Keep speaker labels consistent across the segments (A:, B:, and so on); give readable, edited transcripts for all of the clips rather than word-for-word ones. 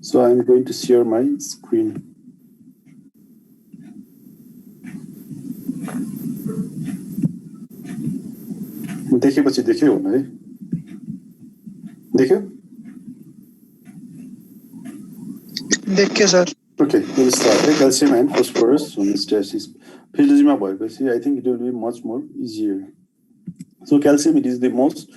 A: So I'm going to share my screen. देखेपछि देख्यो होला है देख्यो
B: देख्यो sir
A: Okay, we'll start. Calcium and phosphorus homeostasis. Physiology bhayeपछि I think it will be much more easier. So calcium, it is the most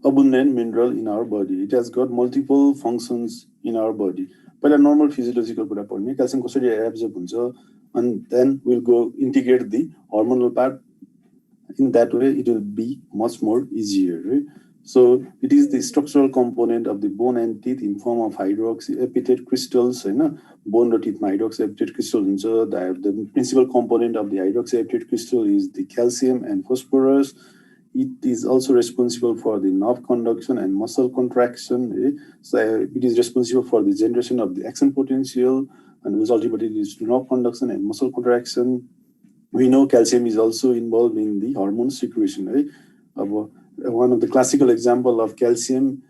A: abundant mineral in our body. It has got multiple functions in our body. But a normal physiological कुरा पढ्ने calcium कसरी absorb हुन्छ and then we'll go integrate the hormonal part. In that way, it will be much more easier. Right? So it is the structural component of the bone and teeth in form of hydroxyapatite crystals. Bone and teeth hydroxyapatite crystals. The principal component of the hydroxyapatite crystal is the calcium and phosphorus. It is also responsible for the nerve conduction and muscle contraction. So it is responsible for the generation of the action potential, and which ultimately leads to nerve conduction and muscle contraction. We know calcium is also involved in the hormone secretion. Right? One of the classical example of calcium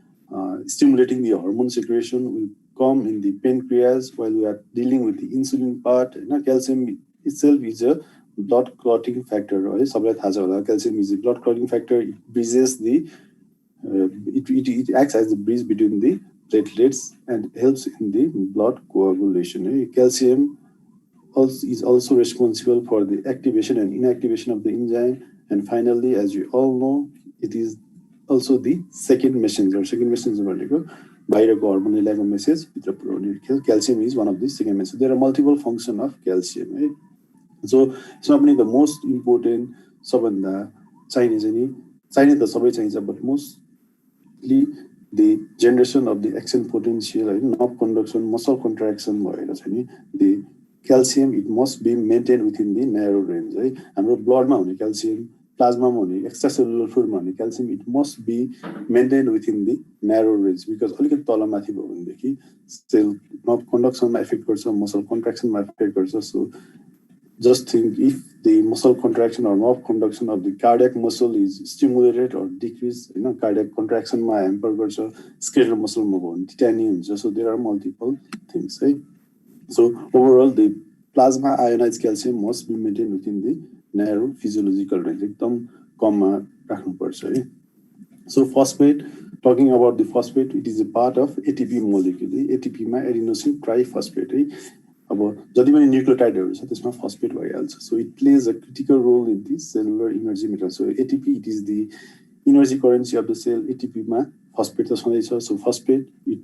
A: stimulating the hormone secretion will come in the pancreas while we are dealing with the insulin part. Calcium itself is a blood clotting factor. Right? Calcium is a blood clotting factor. It bridges the it acts as the bridge between the platelets and helps in the blood coagulation. Calcium is also responsible for the activation and inactivation of the enzyme. And finally, as you all know, it is also the second messenger. Second messenger बाहिरको hormonal message भित्र पुर्याउने. Calcium is one of the second messengers. There are multiple functions of calcium. Right? So it's not only the most important सबभन्दा चाहिने चाहिने त सबै चाहिन्छ, but mostly the generation of the action potential, nerve conduction, muscle contraction भएर चाहिँ नि the calcium, it must be maintained within the narrow range. Right? हाम्रो ब्लडमा हुने calcium, प्लाज्मामा हुने एक्स्ट्रासेलुलर फ्लुइडमा हुने calcium, it must be maintained within the narrow range, because अलिकति तल माथि भयो भनेदेखि सेल nerve conduction affect गर्छ, muscle contraction affect गर्छ. So just think, if the muscle contraction or nerve conduction of the cardiac muscle is stimulated or decreased, cardiac contraction ma hamper garcha, skeletal muscle ma bhayo titanium huncha. So there are multiple things. Right? So overall, the plasma ionized calcium must be maintained within the narrow physiological range. एकदम कममा राख्नु पर्छ है. So phosphate, talking about the phosphate, it is a part of ATP molecule. ATP मा adenosine triphosphate है. अब जति पनि न्यूक्लियोटाइडहरु छ त्यसमा phosphate भइहाल्छ. So it plays a critical role in the cellular energy meter. So ATP, it is the energy currency of the cell. ATP मा phosphate त छँदै छ. So phosphate, it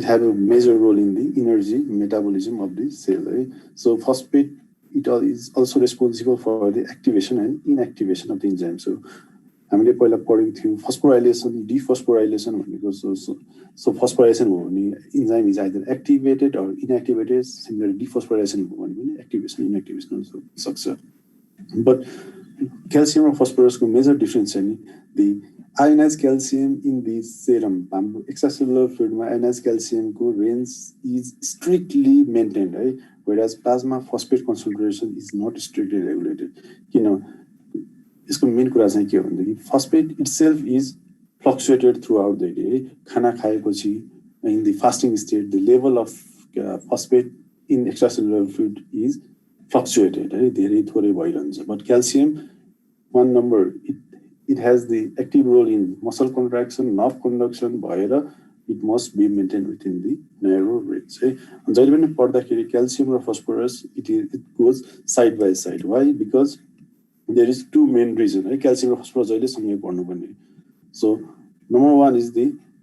A: has a major role in the energy metabolism of the cell. Right? So phosphate, it is also responsible for the activation and inactivation of the enzyme. So हामीले पहिला पढेको थियौं phosphorylation, dephosphorylation भनेको. So phosphorylation हो भने enzyme is either activated or inactivated. Similarly, dephosphorylation हो भने पनि activation inactivation हुन सक्छ. But calcium and phosphorus को major difference चाहिँ the ionized calcium in the serum, हाम्रो extracellular fluid मा ionized calcium को range is strictly maintained, right? Whereas plasma phosphate concentration is not strictly regulated. यसको main कुरा चाहिँ के हो भन्दाखेरि phosphate itself is fluctuated throughout the day. खाना खाएपछि in the fasting state, the level of phosphate in extracellular fluid is fluctuated. धेरै थोरै भइरहन्छ. But calcium, one number, it has the active role in muscle contraction, nerve conduction भएर it must be maintained within the narrow range. And जहिले पनि पढ्दाखेरि calcium र phosphorus, it goes side by side. Why? Because there is two main reasons. Calcium and phosphorus जहिले सँगै पढ्नु पर्ने. So number one is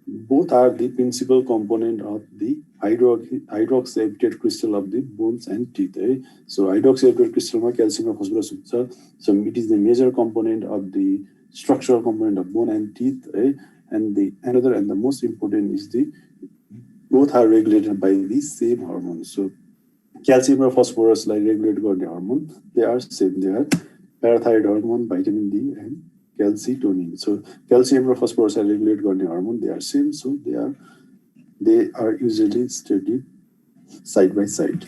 A: both are the principal component of the hydroxyapatite crystal of the bones and teeth. So hydroxyapatite crystal मा calcium and phosphorus हुन्छ. So it is the major component of the structural component of bone and teeth. And the another and the most important is both are regulated by the same hormone. So calcium and phosphorus like regulate गर्ने hormone, they are same. They are parathyroid hormone, vitamin D, and calcitonin. So calcium and phosphorus are regulate गर्ने hormone, they are same. So they are usually studied side by side.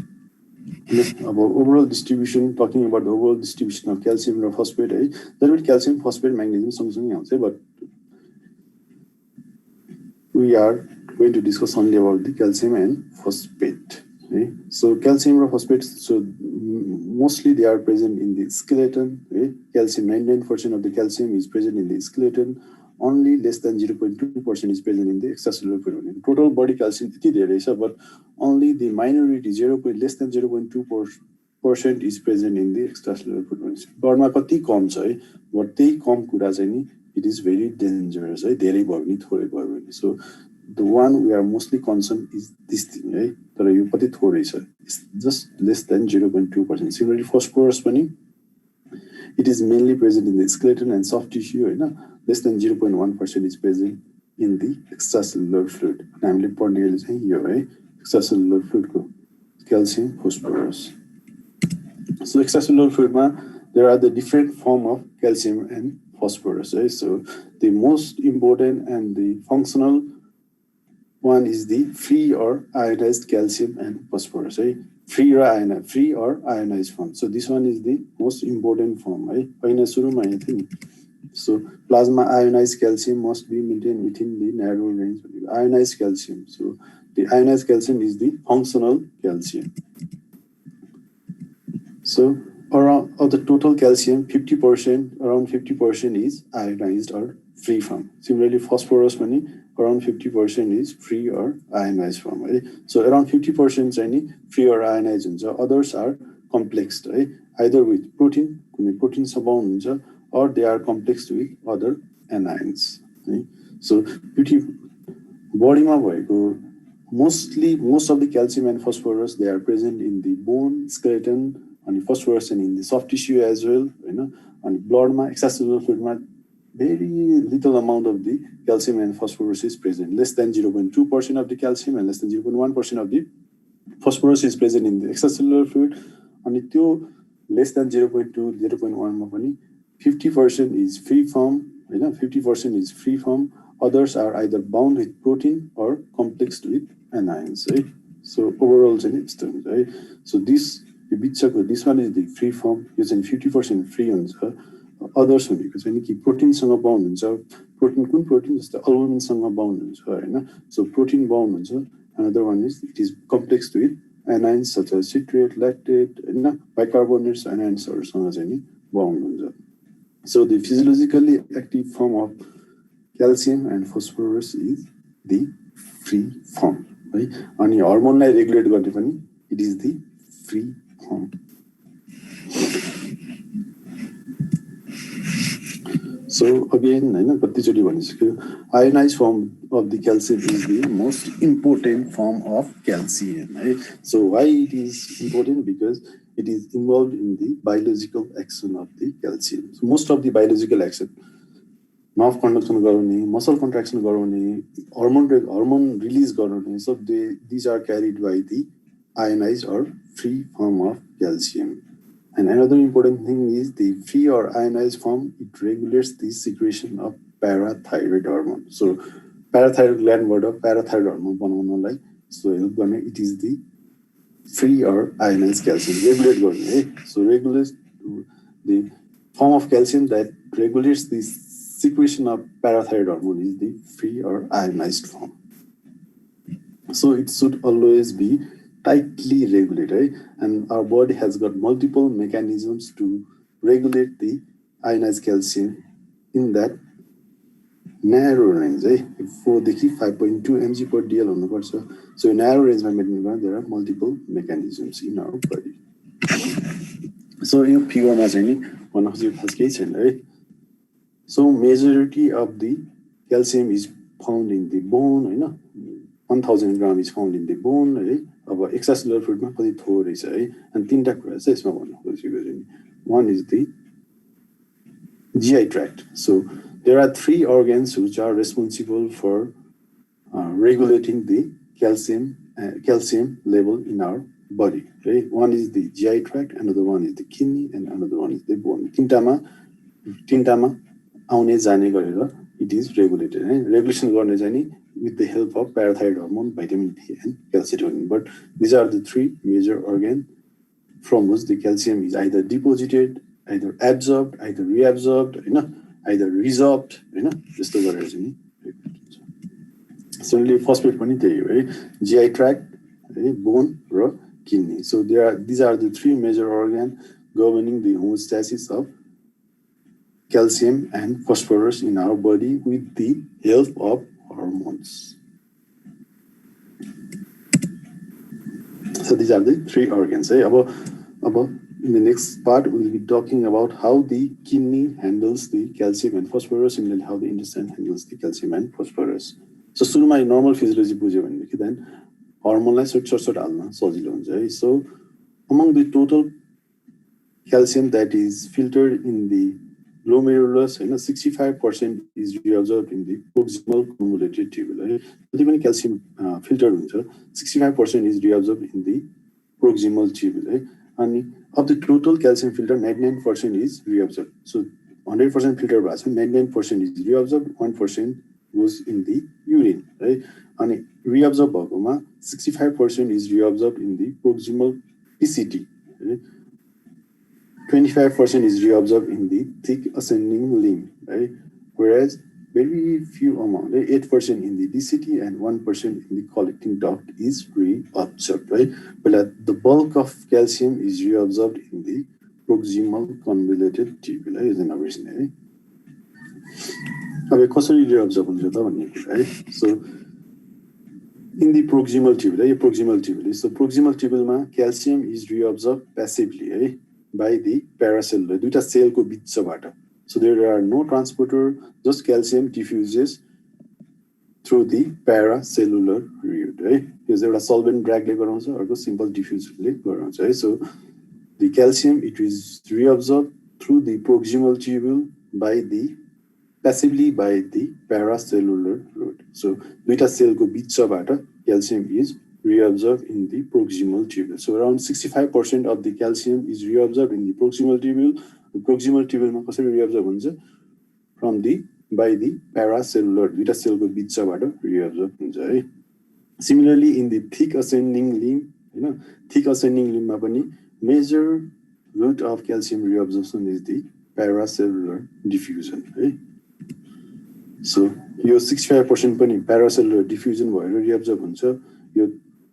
A: About overall distribution, talking about the overall distribution of calcium and phosphate, there will be calcium, phosphate, magnesium, सँगसँगै आउँछ. But we are going to discuss only about the calcium and phosphate. Okay? So calcium and phosphate, so mostly they are present in the skeleton. Okay? Calcium, 99% of the calcium is present in the skeleton. Only less than 0.2% is present in the extracellular fluid. Total body calcium is there, but only the minority less than 0.2% is present in the extracellular fluid. Bloodमा कति कम छ है, but त्यही कम कुरा चाहिँ नि it is very dangerous है, धेरै भयो भने थोरै भयो भने. So the one we are mostly concerned is this thing है, तर यो कति थोरै छ, it's just less than 0.2%. Similarly phosphorus पनि it is mainly present in the skeleton and soft tissue हैन, less than 0.1% is present in the extracellular fluid. हामीले पढ्ने चाहिँ यो है, extracellular fluid को calcium phosphorus. So extracellular fluid ma there are the different form of calcium and phosphorus. Right? So the most important and the functional one is the free or ionized calcium and phosphorus. Right? Free or ionized form. So this one is the most important form. Right? So plasma ionized calcium must be maintained within the narrow range. Ionized calcium. So the ionized calcium is the functional calcium. So around of the total calcium, 50%, around 50% is ionized or free form. Similarly, phosphorus money, around 50% is free or ionized form. Right? So around 50% any free or ionized. Others are complexed, right? Either with protein bound, or they are complexed with other anions. Right? So body most of the calcium and phosphorus, they are present in the bone, skeleton, and phosphorus and in the soft tissue as well, and blood extracellular fluid very little amount of the calcium and phosphorus is present. Less than 0.2% of the calcium and less than 0.1% of the phosphorus is present in the extracellular fluid. And less than 0.2, 0.1 50% is free form, 50% is free form. Others are either bound with protein or complexed with anions, right? So overall, right? So this one is the free form, using 50% free on others because when you protein bound, protein is the albumin bound, so protein bound. Another one is it is complexed with anions such as citrate, lactate, bicarbonates, anions or bound. So the physiologically active form of calcium and phosphorus is the free form, right? And the hormone regulate it is the free form. So again, ionized form of the calcium is the most important form of calcium. Right? So why it is important? Because it is involved in the biological action of the calcium. So most of the biological action, nerve conduction, muscle contraction, hormone release, so these are carried by the ionized or free form of calcium. And another important thing is the free or ionized form, it regulates the secretion of parathyroid hormone. So parathyroid gland parathyroid hormone, so it is the free or ionized calcium. Regulate, so regulates the form of calcium that regulates the secretion of parathyroid hormone is the free or ionized form. So it should always be tightly regulated, right? And our body has got multiple mechanisms to regulate the ionized calcium in that narrow range. For the 5.2 mg per dl, so in narrow range, there are multiple mechanisms in our body. So in figure, one of the case, right? So majority of the calcium is found in the bone, 1000 grams is found in the bone, right? About extracellular fluid ma kati thore cha hai, and tinta kura cha यसमा भन्नु खोजेको नि. One is the GI tract. So there are three organs which are responsible for regulating the calcium level in our body. Right? One is the GI tract, another one is the kidney, and another one is the bone. Tintama आउने जाने गरेर it is regulated. Regulation गर्ने चाहिँ with the help of parathyroid hormone, vitamin D, and calcitonin. But these are the three major organs from which the calcium is either deposited, either absorbed, either reabsorbed, either resorbed, Similarly, phosphate पनि त्यही हो है, GI tract, bone र kidney. So these are the three major organs governing the homeostasis of calcium and phosphorus in our body with the help of hormones. So these are the three organs. In the next part, we'll be talking about how the kidney handles the calcium and phosphorus, and how the intestine handles the calcium and phosphorus. So सुरुमा normal physiology बुझ्यो भनेदेखि then hormonलाई short हाल्न सजिलो हुन्छ है. So among the total calcium that is filtered in the glomerulus, 65% is reabsorbed in the proximal convoluted tubule. जति पनि calcium filtered हुन्छ 65% is reabsorbed in the proximal tubule. And of the total calcium filtered, 99% is reabsorbed. So 100% filtered भएको छ, 99% is reabsorbed, 1% goes in the urine, right? And reabsorbed भएकोमा 65% is reabsorbed in the proximal PCT, right? 25% is reabsorbed in the thick ascending limb, right? Whereas very few amount, 8% in the DCT and 1% in the collecting duct is reabsorbed, right? But the bulk of calcium is reabsorbed in the proximal convoluted tubule, is an original. कसरी reabsorb हुन्छ त भन्ने कुरा है. So in the proximal tubule, so proximal tubule calcium is reabsorbed passively, right, by the paracellular, दुईटा सेलको बीचबाट. So there are no transporter, just calcium diffuses through the paracellular route, right? Because there are solvent drag or simple diffuse. So the calcium, it is reabsorbed through the proximal tubule passively by the paracellular route. So duita cell ko बीचबाट calcium is reabsorbed in the proximal tubule. So around 65% of the calcium is reabsorbed in the proximal tubule. The proximal tubule मा कसरी reabsorb हुन्छ? By the paracellular, duita cell ko बीचबाट reabsorb हुन्छ है. Similarly, in the thick ascending limb, thick ascending limb मा पनि major route of calcium reabsorption is the paracellular diffusion, right? So your 65% पनि paracellular diffusion भएर reabsorb हुन्छ. Your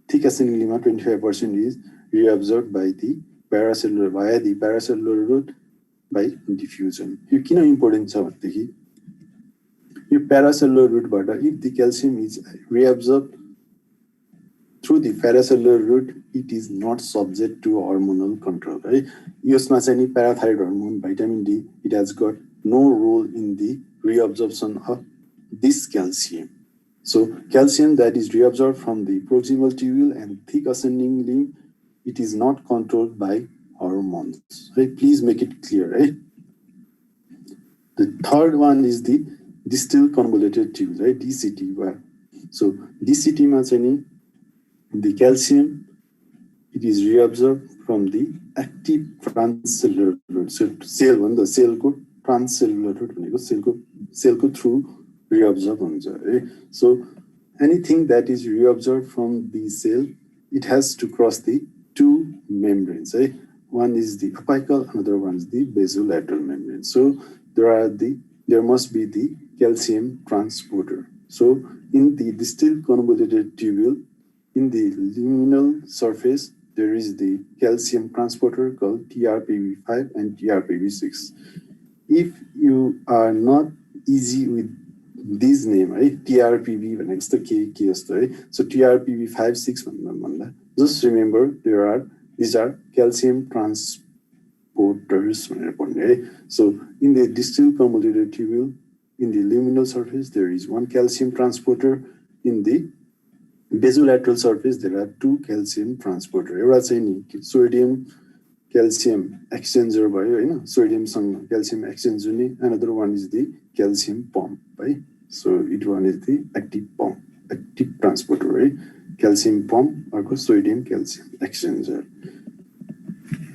A: thick ascending limb 25% is reabsorbed by the paracellular via the paracellular route by diffusion. यो किन important छ भन्दाखेरि यो paracellular route बाट if the calcium is reabsorbed through the paracellular route, it is not subject to hormonal control, right? यसमा चाहिँ नि parathyroid hormone, vitamin D, it has got no role in the reabsorption of this calcium. So calcium that is reabsorbed from the proximal tubule and thick ascending limb, it is not controlled by hormones, right? Please make it clear, right? The third one is the distal convoluted tubule, right? DCT. So DCT मा चाहिँ नि the calcium, it is reabsorbed from the active transcellular route. So cell one, the cell को transcellular route भनेको cell को through reabsorb हुन्छ है. So anything that is reabsorbed from the cell, it has to cross the two membranes, right? One is the apical, another one is the basolateral membrane. So there must be the calcium transporter. So in the distal convoluted tubule, in the luminal surface, there is the calcium transporter called TRPV5 and TRPV6. If you are not easy with this name, right? TRPV भनेको त के जस्तो है. So TRPV5, 6 भन्दा just remember these are calcium transporters भनेर पढ्ने है. So in the distal convoluted tubule, in the luminal surface, there is one calcium transporter. In the basolateral surface, there are two calcium transporter. एउटा चाहिँ नि sodium calcium exchanger भयो हैन, sodium सँग calcium exchange हुने. Another one is the calcium pump, right? So it one is the active pump, active transporter, right? Calcium pump अर्को sodium calcium exchanger.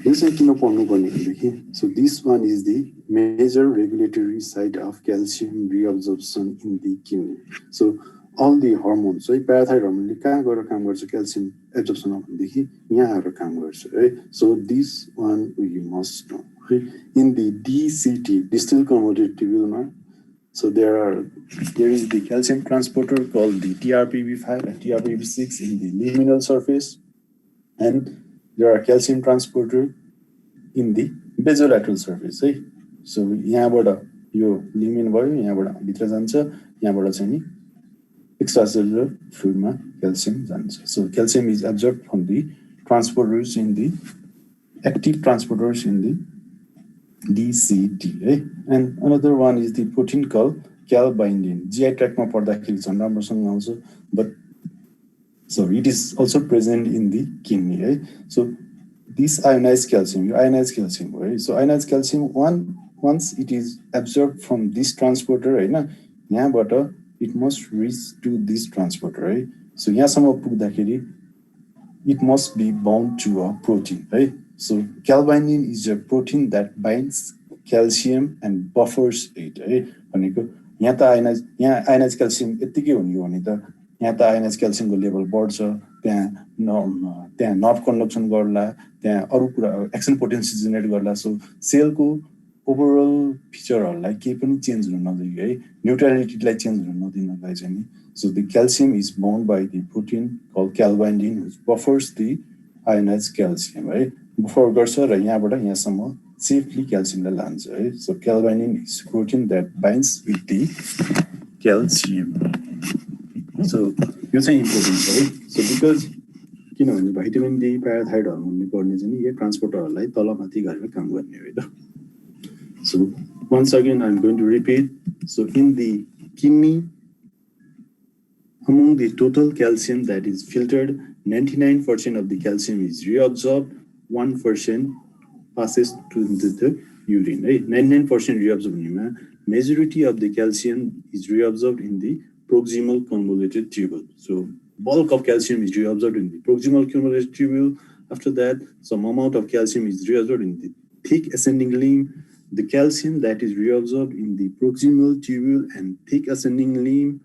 A: This is किन पढ्नु पर्ने भनेदेखि, so this one is the major regulatory site of calcium reabsorption in the kidney. So all the hormones, right? Parathyroid hormone कहाँ गएर काम गर्छ calcium absorption भनेदेखि यहाँ आएर काम गर्छ, right? So this one we must know, right? In the DCT, distal convoluted tubule मा So there is the calcium transporter called the TRPV5 and TRPV6 in the liminal surface, and there are calcium transporter in the basolateral surface. Right? So यहाँबाट यो लिमिन भयो, यहाँबाट भित्र जान्छ, यहाँबाट चाहिँ नि extracellular fluid मा calcium जान्छ. So calcium is absorbed from the transporters in the active transporters in the DCT. Right? And another one is the protein called calbindin. GI tract मा पर्दाखेरि झन् राम्रोसँग आउँछ, but so it is also present in the kidney. Right? So this ionized calcium, right? So ionized calcium, once it is absorbed from this transporter, right? यहाँबाट it must reach to this transporter, right? So यहाँसम्म पुग्दाखेरि it must be bound to a protein, right? So calbindin is a protein that binds calcium and buffers it, right? भनेको यहाँ त ionized calcium यतिकै हुने हो भने त यहाँ त ionized calcium को लेभल बढ्छ, त्यहाँ नट कन्डक्सन गर्ला, त्यहाँ अरु कुरा एक्सन पोटेन्शियल जेनेरेट गर्ला. सो सेलको ओभरअल फिचरहरुलाई केही पनि चेन्ज हुन नदिने है, न्यूट्रलिटीलाई चेन्ज हुन नदिनलाई चाहिँ नि. So the calcium is bound by the protein called calbindin, which buffers the ionized calcium, right? Buffer गर्छ र यहाँबाट यहाँसम्म safely calcium लाई लान्छ है. So calbindin is protein that binds with the calcium. So यो चाहिँ इम्पोर्टेन्ट छ है. So because किनभने vitamin D parathyroid hormone गर्ने चाहिँ यो ट्रान्सपोर्टरहरुलाई तलमाथि गरेर काम गर्ने हो है. So once again I'm going to repeat. So in the kidney, among the total calcium that is filtered, 99% of the calcium is reabsorbed, 1% passes to the urine. Right? 99% reabsorbed. Majority of the calcium is reabsorbed in the proximal convoluted tubule. So bulk of calcium is reabsorbed in the proximal convoluted tubule. After that, some amount of calcium is reabsorbed in the thick ascending limb. The calcium that is reabsorbed in the proximal tubule and thick ascending limb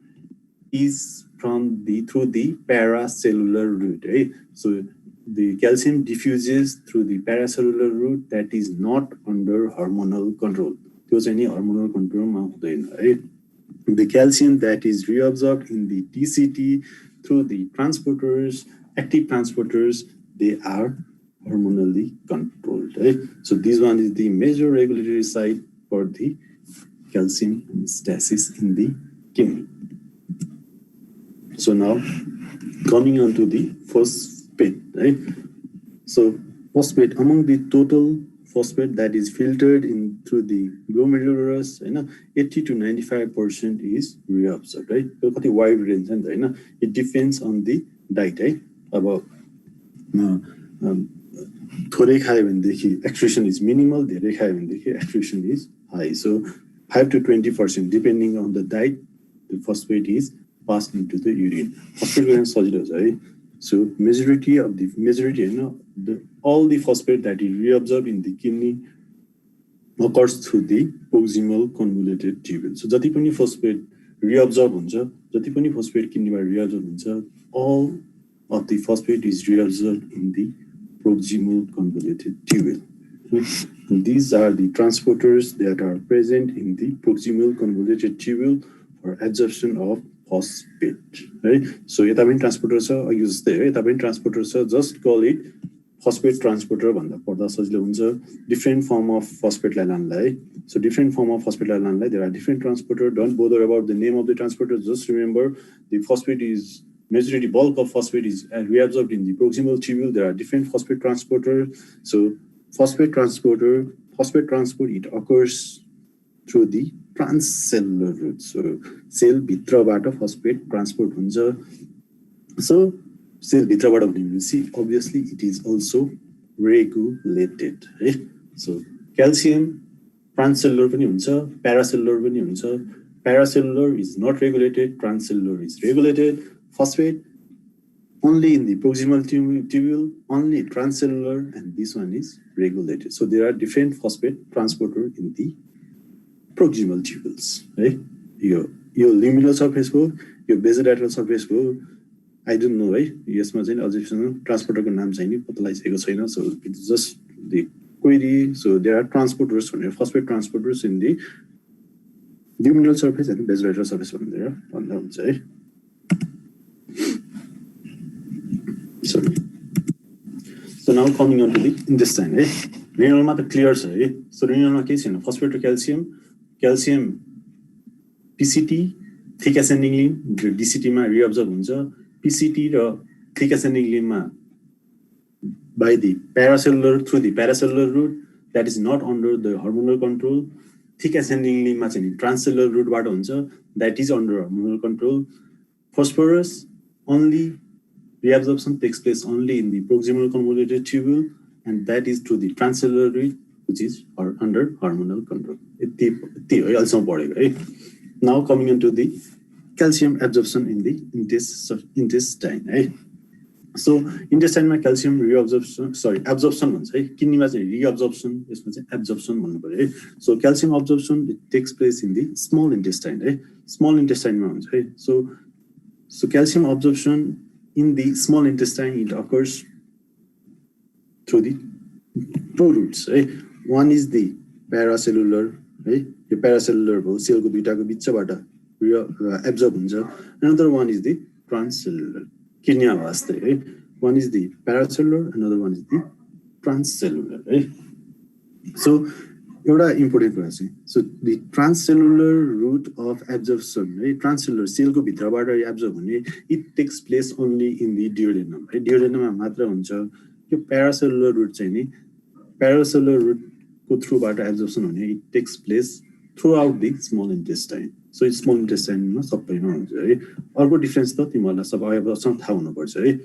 A: is through the paracellular route. Right? So the calcium diffuses through the paracellular route that is not under hormonal control. There's any hormonal control. Right? The calcium that is reabsorbed in the DCT through the transporters, active transporters, they are hormonally controlled. Right? So this one is the major regulatory site for the calcium homeostasis in the kidney. So now coming on to the phosphate, right? So phosphate, among the total phosphate that is filtered in through the glomerulus, 80 to 95% is reabsorbed, right? So कति wide range and it depends on the diet, right? About थोरै खायो भनेदेखि excretion is minimal, धेरै खायो भनेदेखि excretion is high. So 5 to 20% depending on the diet, the phosphate is passed into the urine. Phosphate is सजिलो छ है. So majority, all the phosphate that is reabsorbed in the kidney occurs through the proximal convoluted tubule. So जति पनि phosphate reabsorb हुन्छ, जति पनि phosphate kidneyमा reabsorb हुन्छ, all of the phosphate is reabsorbed in the proximal convoluted tubule. And these are the transporters that are present in the proximal convoluted tubule for absorption of phosphate, right? So यता पनि transporter छ, अघि जस्तै है, यता पनि transporter छ, just call it phosphate transporter भन्दा पर्दा सजिलो हुन्छ. Different form of phosphate लाई लानलाई. So different form of phosphate लाई लानलाई, there are different transporter. Don't bother about the name of the transporter. Just remember the phosphate is majority bulk of phosphate is reabsorbed in the proximal tubule. There are different phosphate transporter. So phosphate transport, it occurs through the transcellular route. So cell भित्रबाट phosphate transport हुन्छ. So cell भित्रबाट भनेपछि obviously it is also regulated, right? So calcium transcellular पनि हुन्छ, paracellular पनि हुन्छ. Paracellular is not regulated, transcellular is regulated. Phosphate only in the proximal tubule, only transcellular, and this one is regulated. So there are different phosphate transporter in the proximal tubules, right? Your liminal surface को, your basolateral surface को, I don't know, right? यसमा चाहिँ अझै transporter को नाम चाहिँ नि पत्ता लगाइसकेको छैन. So it's just the query. So there are transporters, phosphate transporters in the luminal surface and basolateral surface भन्दा हुन्छ है sorry. So now coming on to the intestine है renal मा त क्लियर छ है so renal मा के छैन phosphate र calcium PCT thick ascending limb र DCT मा reabsorb हुन्छ PCT र thick ascending limb मा by the paracellular through the paracellular route that is not under the hormonal control thick ascending limb मा चाहिँ transcellular route बाट हुन्छ that is under hormonal control phosphorus only reabsorption takes place only in the proximal convoluted tubule and that is through the transcellular route which is under hormonal control यति है अहिलेसम्म पढेको है now coming into the calcium absorption in the intestine है so intestine मा calcium absorption भन्छ है किडनीमा चाहिँ reabsorption यसमा चाहिँ absorption भन्नु पर्यो है so calcium absorption it takes place in the small intestine है small intestine मा हुन्छ है so calcium absorption in the small intestine it occurs through the two routes है one is the paracellular है यो paracellular भयो सेलको दुईटाको बिचबाट absorb हुन्छ another one is the transcellular किडनीमा वास्ते है one is the paracellular another one is the transcellular है so एउटा इम्पोर्टेन्ट कुरा चाहिँ so the transcellular route of absorption है transcellular सेलको भित्रबाट absorb हुने it takes place only in the duodenum है duodenum मा मात्र हुन्छ यो paracellular route चाहिँ नि paracellular route को थ्रुबाट absorption हुने it takes place throughout the small intestine so small intestine मा सबैमा हुन्छ है अर्को डिफरेन्स त तिमीहरुलाई सब अवश्य थाहा हुनुपर्छ है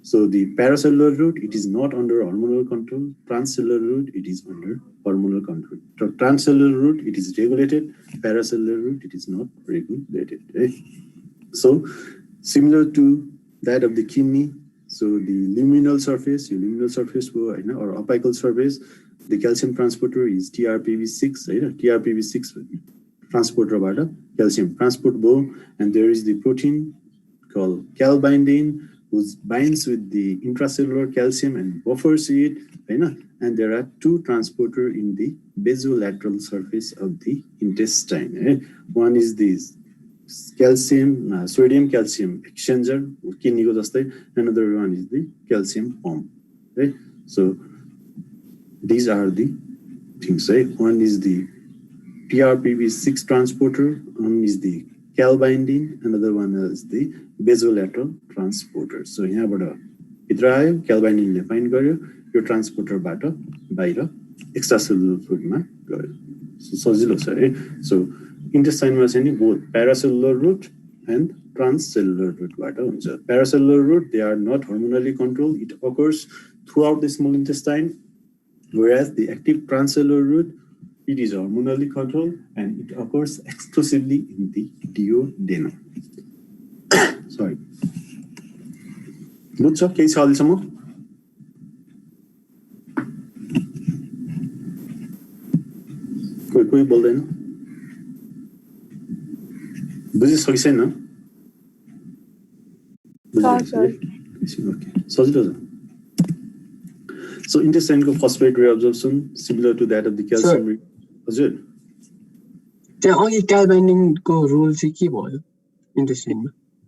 A: so the paracellular route it is not under hormonal control transcellular route it is under hormonal control so transcellular route it is regulated paracellular route it is not regulated right? So similar to that of the kidney so the luminal surface or apical surface the calcium transporter is TRPV6 right? TRPV6 transporter बाट calcium transport भयो and there is the protein called calbindin which binds with the intracellular calcium and buffers it and there are two transporter in the basolateral surface of the intestine right? One is this sodium calcium exchanger kidney ko jastai another one is the calcium pump right? So these are the things right? One is the TRPV6 transporter one is the calbindin another one is the basolateral transporter so यहाँबाट भित्र आयो calbindin ले find गर्यो यो transporter बाट बाहिर extracellular फ्लुइडमा गयो so सजिलो छ है सो इन्टेस्टाइन मा चाहिँ नि both paracellular route and transcellular route बाट हुन्छ paracellular route they are not hormonally controlled it occurs throughout the small intestine whereas the active transcellular route it is hormonally controlled and it occurs exclusively in the duodenum. Sorry. बुझ्छ केही छ अहिलेसम्म कोही बोल्दैन बुझिसक्यो छैन सजिलो छ So intestine को phosphate reabsorption similar to that of the calcium हजुर
C: त्यहाँ अघि calbindin को रोल चाहिँ के भयो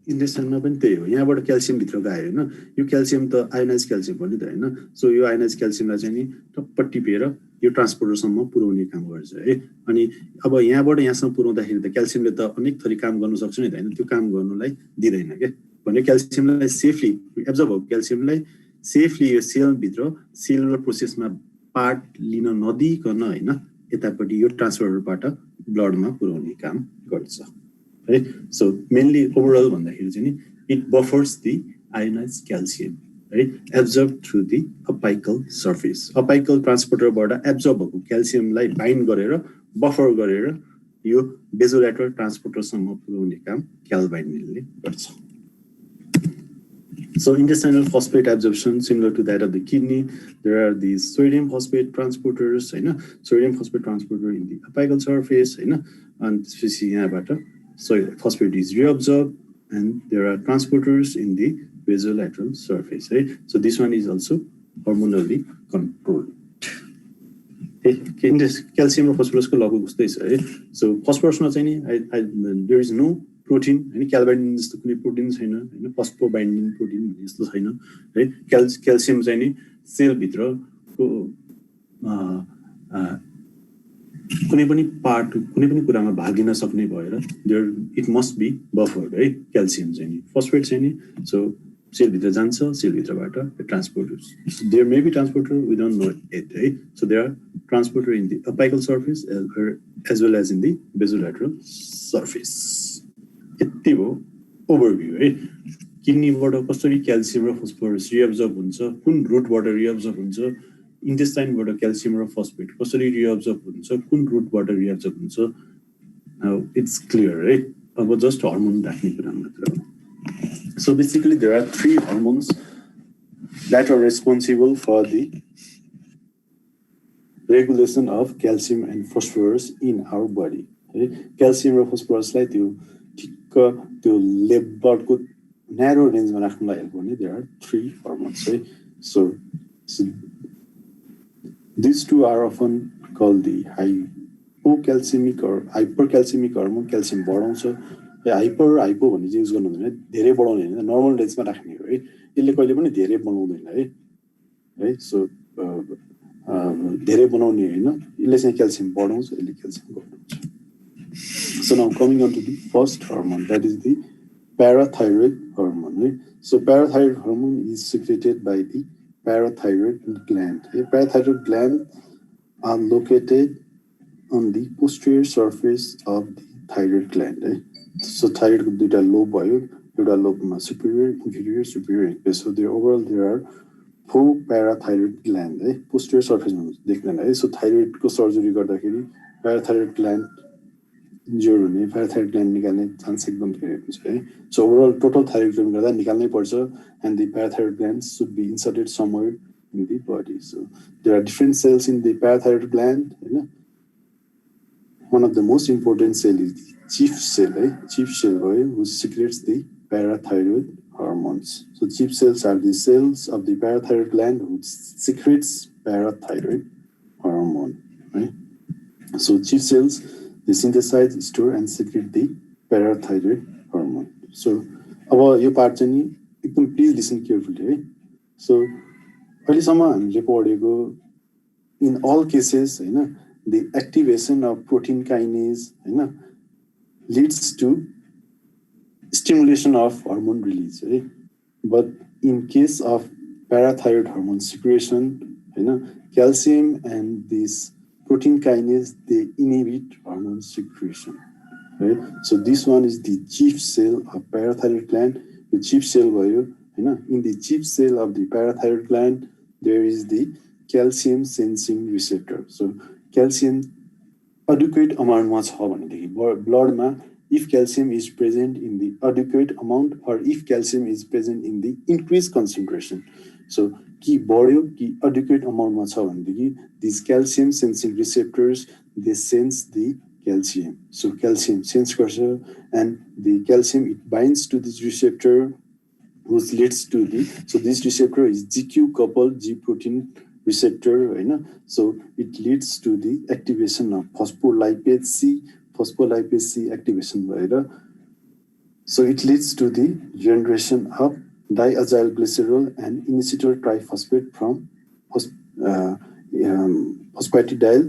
A: इन्टेस्टाइनमा पनि त्यही हो यहाँबाट क्याल्सियम भित्र गयो हैन यो क्याल्सियम त आयोनाइज क्याल्सियम पनि त हैन सो यो आयोनाइज क्याल्सियमलाई चाहिँ नि टप्प टिपेर यो ट्रान्सपोर्टरसम्म पुर्याउने काम गर्छ है अनि अब यहाँबाट यहाँसम्म पुर्याउँदाखेरि त क्याल्सियमले त अनेक थरी काम गर्न सक्छ नि त हैन त्यो काम गर्नलाई दिदैन के भने क्याल्सियमलाई सेफली एब्जर्ब हो क्याल्सियमलाई सेफली यो सेल भित्र सेलुलर प्रोसेसमा पार्ट लिन नदिकन हैन यतापट्टि यो ट्रान्सपोर्टरबाट ब्लडमा पुर्याउने काम गर्छ है सो मेनली ओभरअल भन्दाखेरि चाहिँ नि it buffers the ionised calcium है absorb through the apical surface apical ट्रान्सपोर्टरबाट एब्जर्ब भएको क्याल्सियमलाई बाइन्ड गरेर बफर गरेर यो बेजोलेटरल ट्रान्सपोर्टरसम्म पुर्याउने काम क्याल्बाइन्डिनले गर्छ So intestinal phosphate absorption similar to that of the kidney. There are these sodium phosphate transporters, sodium phosphate transporter in the apical surface, and so phosphate is reabsorbed, and there are transporters in the basolateral surface. Right? So this one is also hormonally controlled. Calcium र फस्फोरसको लगभग उस्तै छ है so फस्फोरसमा चाहिँ नि there is no protein हैन क्यालबाइन्डिन जस्तो कुनै प्रोटिन छैन हैन फस्फोबाइन्डिन प्रोटिन भन्ने जस्तो छैन है क्याल्सियम चाहिँ नि सेल भित्रको कुनै पनि पार्ट कुनै पनि कुरामा भाग लिन सक्ने भएर there it must be buffered है क्याल्सियम चाहिँ नि फस्फेट चाहिँ नि सो सेल भित्र जान्छ सेल भित्रबाट transporter there may be transporter we don't know it है so there are transporter in the apical surface as well as in the basolateral surface यति हो ओभरभ्यू है किडनीबाट कसरी क्याल्सियम र फस्फोरस रिअब्जर्ब हुन्छ कुन रुटबाट रिअब्जर्ब हुन्छ इन्टेस्टाइनबाट क्याल्सियम र फस्फेट कसरी रिअब्जर्ब हुन्छ कुन रुटबाट रिअब्जर्ब हुन्छ इट्स क्लियर है अब जस्ट हर्मोन राख्ने कुरा मात्र हो So basically there are 3 hormones that are responsible for the regulation of calcium and phosphorus in our body. Calcium and phosphorus like त्यो लेबर को narrow range में राख्नुलाई हेल्प गर्ने there are 3 hormones. So these 2 are often called the hypocalcemic or hypercalcemic hormone. Calcium बढाउँछ hypo भन्ने चाहिँ use गर्नु हुँदैन धेरै बढाउने हैन नर्मल रेन्जमा राख्ने हो है यसले कहिले पनि धेरै बनाउँदैन है सो धेरै बनाउने हैन यसले चाहिँ क्याल्सियम बढाउँछ यसले क्याल्सियम घटाउँछ so now coming on to the first hormone that is the parathyroid hormone है so parathyroid hormone is secreted by the parathyroid gland parathyroid gland are located on the posterior surface of the thyroid gland So thyroid को दुईटा lobe भयो एउटा लोबमा superior inferior superior so there overall there are 4 parathyroid gland है posterior surface मा देख्दैन है so thyroid को surgery गर्दाखेरि parathyroid gland injured हुने parathyroid gland निकाल्ने चान्स एकदम धेरै हुन्छ है so overall total thyroid gland गर्दा निकाल्नै पर्छ and the parathyroid glands should be inserted somewhere in the body so there are different cells in the parathyroid gland हैन one of the most important cell is the chief cell which secretes the parathyroid hormones. So chief cells are the cells of the parathyroid gland which secretes parathyroid hormone. Right? So chief cells they synthesize, store and secrete the parathyroid hormone. So अब यो part चाहिँ नि एकदम please listen carefully है so अहिलेसम्म हामीले पढेको in all cases हैन the activation of protein kinase leads to stimulation of hormone release but in case of parathyroid hormone secretion calcium and this protein kinase they inhibit hormone secretion so this one is the chief cell of parathyroid gland the chief cell भयो in the chief cell of the parathyroid gland there is the calcium sensing receptor so calcium adequate amount मा छ भनेदेखि blood मा if calcium is present in the adequate amount or if calcium is present in the increased concentration so कि बढ्यो कि adequate amount मा छ भनेदेखि these calcium sensing receptors they sense the calcium so calcium sense गर्छ and the calcium it binds to this receptor which leads to the so this receptor is GQ coupled G protein receptor so it leads to the activation of phospholipase C activation bhaera so it leads to the generation of diazyl glycerol and inositol triphosphate from phosphatidyl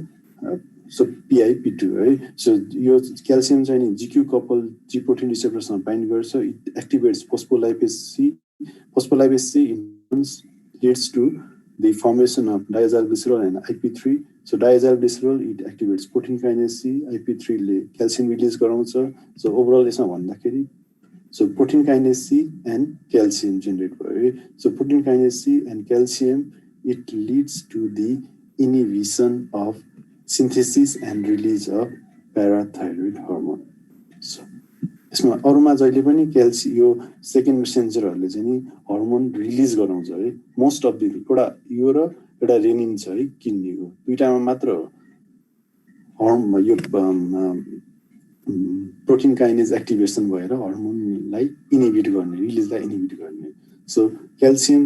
A: so PIP2 so your calcium चाहिँ नि GQ coupled G protein receptor सँग bind गर्छ it activates phospholipase C leads to the formation of diazyl glycerol and IP3 so diazyl glycerol it activates protein kinase C IP3 ले calcium release गराउँछ so overall यसमा भन्दाखेरि so protein kinase C and calcium generate भयो so protein kinase C and calcium it leads to the inhibition of synthesis and release of parathyroid hormone so यसमा अरुमा जहिले पनि calcium यो second मेसेन्जरहरुले चाहिँ नि हार्मोन रिलीज गराउँछ है मोस्ट अफ द एउटा यो र एउटा रेनिन छ है किडनीको दुईटामा मात्र हो हार्मोन यो प्रोटिन काइनेज एक्टिभेसन भएर हार्मोनलाई इनहिबिट गर्ने रिलीजलाई इनहिबिट गर्ने सो क्याल्सियम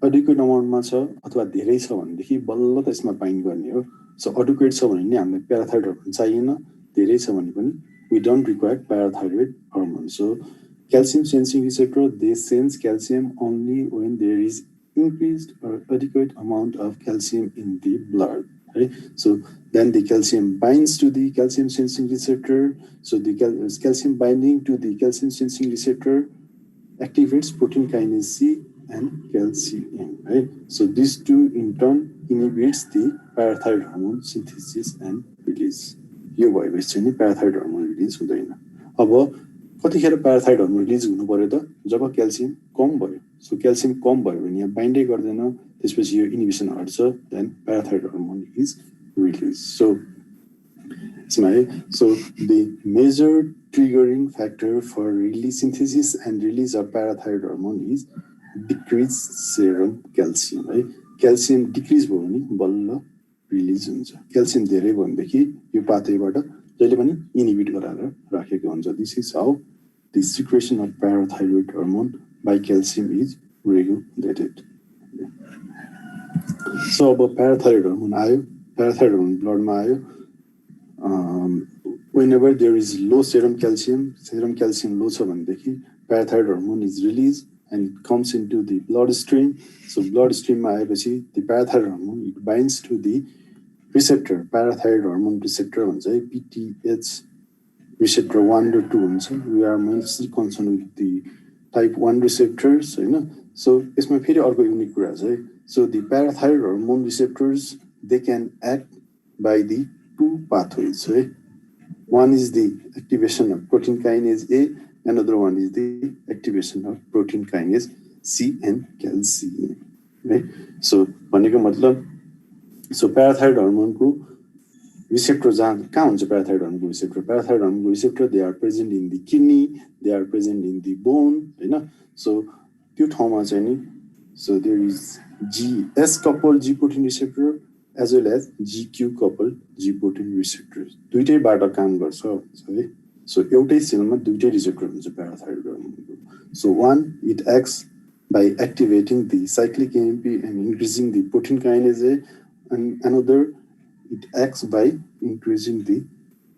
A: एडिक्वेट अमाउन्टमा छ अथवा धेरै छ भनेदेखि बल्ल त यसमा बाइन्ड गर्ने हो सो एडुक्वेट छ भने नि हामीलाई प्याराथाइरोइड हर्मोन चाहिएन, धेरै छ भने पनि we don't require parathyroid hormone. So calcium sensing receptor, they sense calcium only when there is increased or adequate amount of calcium in the blood. Right? So then the calcium binds to the calcium sensing receptor. So the calcium binding to the calcium sensing receptor activates protein kinase C and calcium. Right? So these two in turn inhibits the parathyroid hormone synthesis and release. यो भएपछि चाहिँ नि प्याराथाइरोइड hormone release हुँदैन। अब कतिखेर प्याराथाइरोइड hormone release हुनु पर्यो त, जब क्याल्सियम कम भयो। सो क्याल्सियम कम भयो भने यहाँ बाइन्डै गर्दैन, त्यसपछि यो इनिबिसन हट्छ, then parathyroid hormone is release. So यसमा है, so the major triggering factor for release synthesis and release of parathyroid hormone is decrease serum calcium है। क्याल्सियम डिक्रिज भयो भने बल्ल रिलिज हुन्छ। क्याल्सियम धेरै भयो भनेदेखि यो पाथवेबाट जहिले पनि इनिबिट गराएर राखेको हुन्छ। This is how the secretion of parathyroid hormone by calcium is regulated. So अब प्याराथाइरोइड हर्मोन आयो, प्याराथाइरोइड हर्मोन ब्लडमा आयो। whenever there is low serum calcium low छ भनेदेखि parathyroid hormone is release and it comes into the bloodstream. So bloodstream मा आएपछि the parathyroid hormone it binds to the receptor, parathyroid hormone receptor भन्छ है, PTH receptor 1 र 2 हुन्छ। We are mostly concerned with the type 1 receptors हैन। So यसमा फेरि अर्को युनिक कुरा छ है। So the parathyroid hormone receptors they can act by the two pathways है। One is the activation of protein kinase A, another one is the activation of protein kinase C and calcium. Right? So, भनेको मतलब, so parathyroid hormone को receptor कहाँ हुन्छ parathyroid hormone को receptor? Parathyroid hormone को receptor they are present in the kidney, they are present in the bone, हैन? So त्यो ठाउँमा चाहिँ नि, so there is GS coupled G protein receptor as well as GQ coupled G protein receptors. दुईटैबाट काम गर्छ है। So एउटै सेलमा दुईटै रिसेप्टर हुन्छ प्याराथाइरोइड हर्मोनको। So one it acts by activating the cyclic AMP and increasing the protein kinase A, and another it acts by increasing the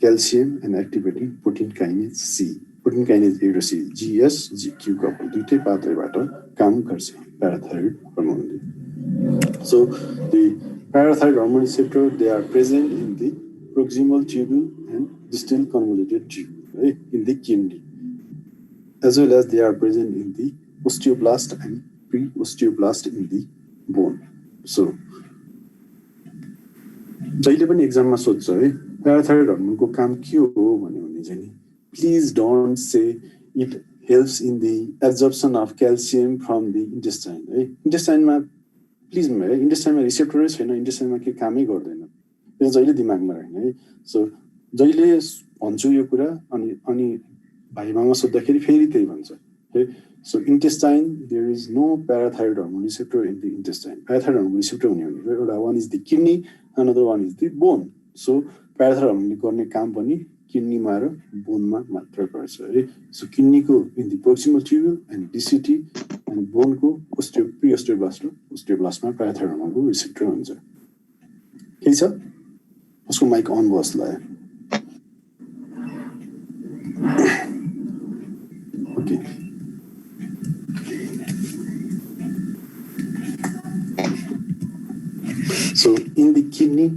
A: calcium and activating protein kinase C. Protein kinase A र C, GS GQ couple दुईटै पाथवेबाट काम गर्छ प्याराथाइरोइड हर्मोनले। So the parathyroid hormone receptor they are present in the proximal tubule and distal convoluted tubule, right, in the kidney, as well as they are present in the osteoblast and pre-osteoblast in the bone. So जहिले पनि एक्जाममा सोध्छ है प्याराथाइरोइड हर्मोनको काम के हो भने चाहिँ नि, please don't say it helps in the absorption of calcium from the intestine है। इन्टेस्टाइनमा प्लिज है, इन्टेस्टाइनमा रिसेप्टरै छैन, इन्टेस्टाइनमा के कामै गर्दैन, त्यो जहिले दिमागमा राख्ने है। सो जहिले भन्छु यो कुरा अनि भाइमामा सोद्धाखेरि फेरि त्यही भन्छ है। So intestine there is no parathyroid hormone receptor in the intestine. Parathyroid hormone receptor हुने भनेको एउटा one is the kidney, another one is the bone. So parathyroid हर्मोनले गर्ने काम पनि किडनीमा र बोनमा मात्र गर्छ है। सो किडनीको in the proximal tubule and DCT and बोनको प्रिओस्टियोब्लास्ट र ओस्टियोब्लास्टमा प्याराथाइरोइड हर्मोनको रिसेप्टर हुन्छ। केही छ? उसको माइक अन भयो जस्तो लाग्यो। Okay. So in the kidney,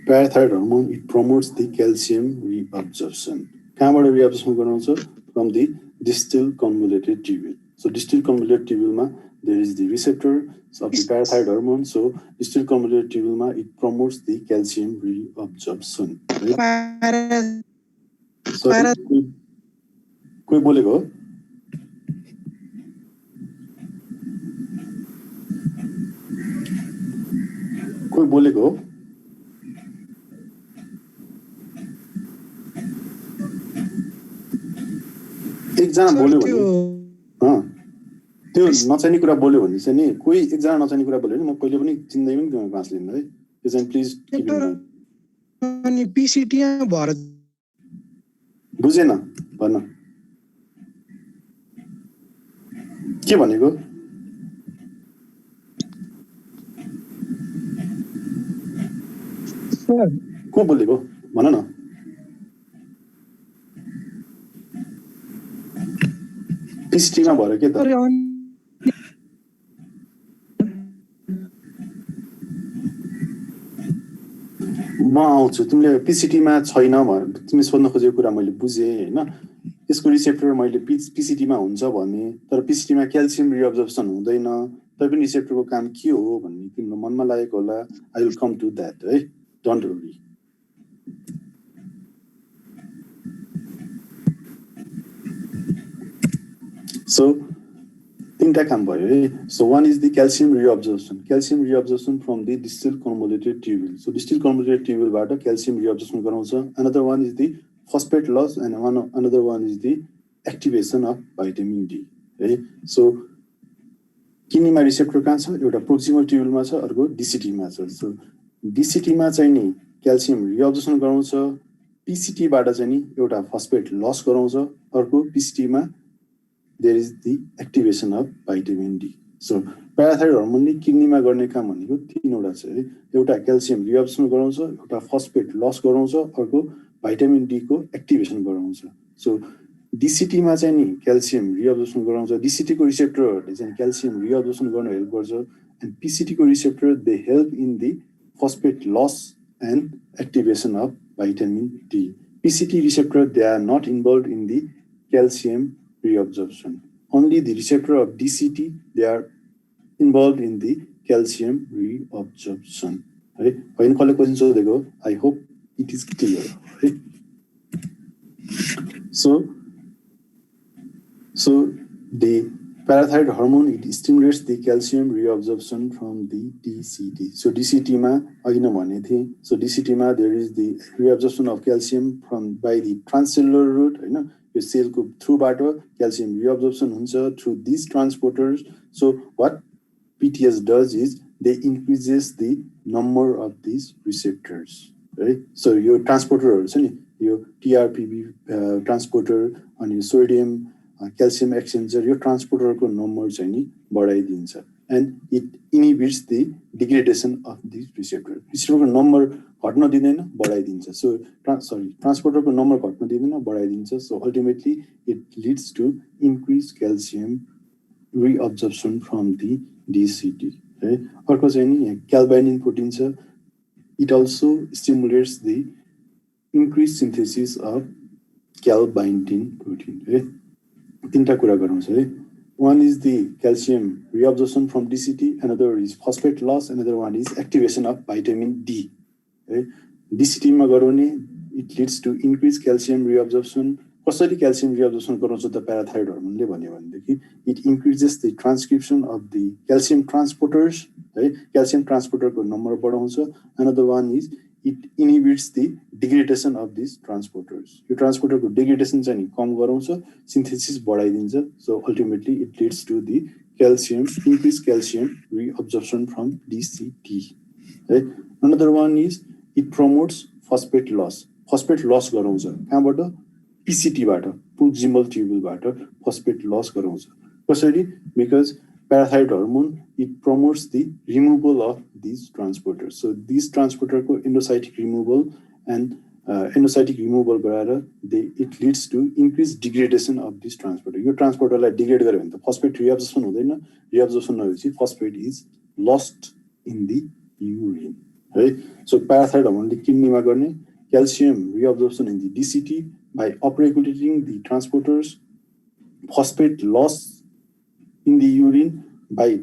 A: parathyroid hormone it promotes the calcium reabsorption. कहाँबाट reabsorption गराउँछ? From the distal convoluted tubule. So distal convoluted tubule मा there is the receptor of the parathyroid hormone. So distal convoluted tubule मा it promotes the calcium reabsorption. Right? So कोही बोलेको हो? कोही बोलेको हो? एकजना बोल्यो भने त्यो नचाहिने कुरा बोल्यो भने चाहिँ नि, कोही एकजना नचाहिने कुरा बोल्यो भने म कहिले पनि चिन्दै पनि त्यो क्लास लिन्न है। त्यो चाहिँ प्लिज किप इन माइन्ड।
B: अनि पीसीटी भर
A: बुझेन भन्न के भनेको?
B: सर
A: को बोलेको भन न पीसीटी मा भएर के त म आउँछु तिमीले पीसीटी मा छैन भने तिमीले सोध्न खोजेको कुरा मैले बुझेँ हैन यसको रिसेप्टर मैले पीसीटी मा हुन्छ भने तर पीसीटी मा क्याल्सियम रिअब्जर्प्सन हुँदैन तैपनि रिसेप्टरको काम के हो भन्ने तिम्रो मनमा लागेको होला I will come to that है डोन्ट वरी सो तीनटा काम भयो है so one is the calcium reabsorption from the distal convoluted tubule so distal convoluted tubule बाट calcium reabsorption गराउँछ another one is the phosphate loss and another one is the activation of vitamin D है so किडनीमा receptor कहाँ छ एउटा proximal ट्युबुलमा छ अर्को DCT मा छ सो डीसीटी मा चाहिँ नि क्याल्सियम रिअब्जर्प्सन गराउँछ पीसीटी बाट चाहिँ नि एउटा फस्फेट लस गराउँछ अर्को पीसीटी मा there is the activation of vitamin D. So parathyroid hormone ले किडनीमा गर्ने काम भनेको तीनवटा छ है एउटा क्याल्सियम रिअब्जर्प्सन गराउँछ एउटा फस्फेट लस गराउँछ अर्को भाइटामिन डी को एक्टिभेसन गराउँछ सो डीसीटी मा चाहिँ नि क्याल्सियम रिअब्जर्प्सन गराउँछ डीसीटी को रिसेप्टरहरुले चाहिँ क्याल्सियम रिअब्जर्प्सन गर्न हेल्प गर्छ एन्ड पीसीटी को receptor they help in the phosphate loss and activation of vitamin D PCT receptor they are not involved in the calcium reabsorption. Only the receptor of DCT, they are involved in the calcium reabsorption. Right? When you question so I hope it is clear. Right? So the parathyroid hormone, it stimulates the calcium reabsorption from the DCT. So DCT ma agina bhane the. So DCT ma there is the reabsorption of calcium by the transcellular route, you know. यो सेलको थ्रुबाट calcium reabsorption हुन्छ through this transporters so what PTH does is they increases the number of this receptors right so यो ट्रान्सपोर्टरहरु छ नि यो TRPV transporter अनि sodium calcium exchanger यो ट्रान्सपोर्टरको नम्बर चाहिँ नि बढाइदिन्छ and it inhibits the degradation of this रिसेप्टरको नम्बर घट्न दिदैन बढाइदिन्छ सो ट्रान्सपोर्टरको नम्बर घट्न दिदैन बढाइदिन्छ so ultimately it leads to increase calcium reabsorption from the DCT है अर्को चाहिँ नि क्याल्बाइनिन प्रोटिन छ it also stimulates the increase synthesis of calbindin protein है तीनटा कुरा गराउँछ है one is the calcium reabsorption from DCT another is phosphate loss another one is activation of vitamin D right DCT मा गराउने it leads to increased calcium reabsorption कसरी calcium reabsorption गराउँछ त parathyroid hormone ले भन्यो भनेदेखि it increases the transcription of the calcium transporters है calcium transporter को नम्बर बढाउँछ another one is it inhibits the degradation of these transporters यो transporter को degradation चाहिँ नि कम गराउँछ synthesis बढाइदिन्छ so ultimately it leads to the increased calcium reabsorption from DCT right another one is it promotes phosphate loss गराउँछ कहाँबाट PCT बाट proximal tubule बाट phosphate loss गराउँछ कसरी because parathyroid hormone it promotes the removal of these transporters so these transporter को endocytic removal and endocytic removal गराएर it leads to increased degradation of this transporter यो transporter लाई degrade गर्यो भने त phosphate reabsorption हुँदैन reabsorption नभएपछि phosphate is lost in the urine है so parathyroid hormone ले किडनीमा गर्ने calcium reabsorption in the DCT by upregulating the transporters phosphate loss in the urine by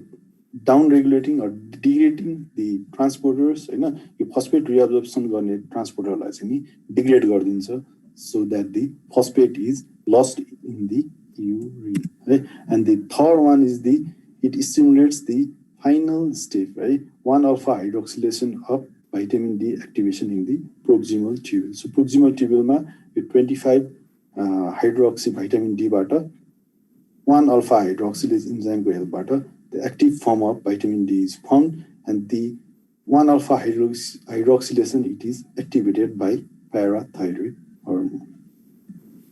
A: down regulating or degrading the transporters हैन यो phosphate reabsorption गर्ने ट्रान्सपोर्टरलाई चाहिँ नि degrade गरिदिन्छ so that the phosphate is lost in the urine right? And the third one is it stimulates the final step right 1-alpha hydroxylation of vitamin D activation in the proximal tubule so proximal tubule मा यो 25 hydroxy vitamin D बाट 1-alpha hydroxylase enzyme को help the active form of vitamin D is formed and the 1-alpha hydroxylation it is activated by parathyroid hormone.